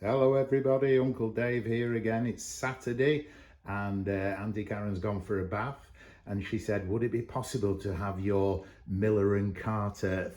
Hello everybody, Uncle Dave here again. It's Saturday and Auntie Karen's gone for a bath and she said, would it be possible to have your Miller and Carter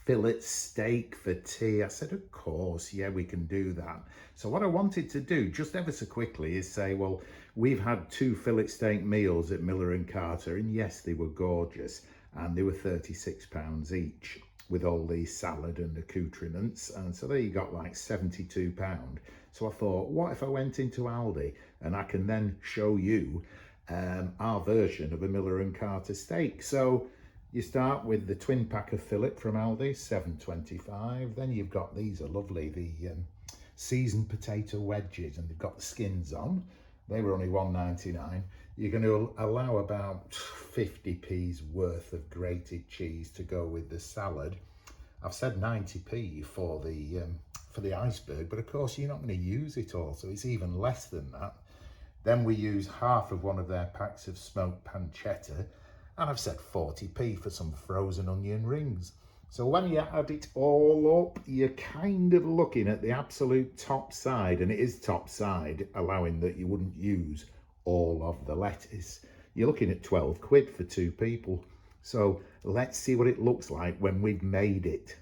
fillet steak for tea? I said, of course, yeah, we can do that. So what I wanted to do just ever so quickly is say, well, we've had 2 fillet steak meals at Miller and Carter, and yes, they were gorgeous and they were £36 each, with all the salad and accoutrements, and so there you got like £72. So I thought, what if I went into Aldi and I can then show you our version of a Miller and Carter steak. So you start with the twin pack of fillet from Aldi, £7.25. Then you've got, these are lovely, the seasoned potato wedges, and they've got the skins on. They were only £1.99. You're going to allow about 50p's worth of grated cheese to go with the salad. I've said 90p for the iceberg, but of course you're not going to use it all, so it's even less than that. Then we use half of one of their packs of smoked pancetta, and I've said 40p for some frozen onion rings. So when you add it all up, you're kind of looking at the absolute top side, and it is top side, allowing that you wouldn't use all of the lettuce. You're looking at 12 quid for 2 people. So let's see what it looks like when we've made it.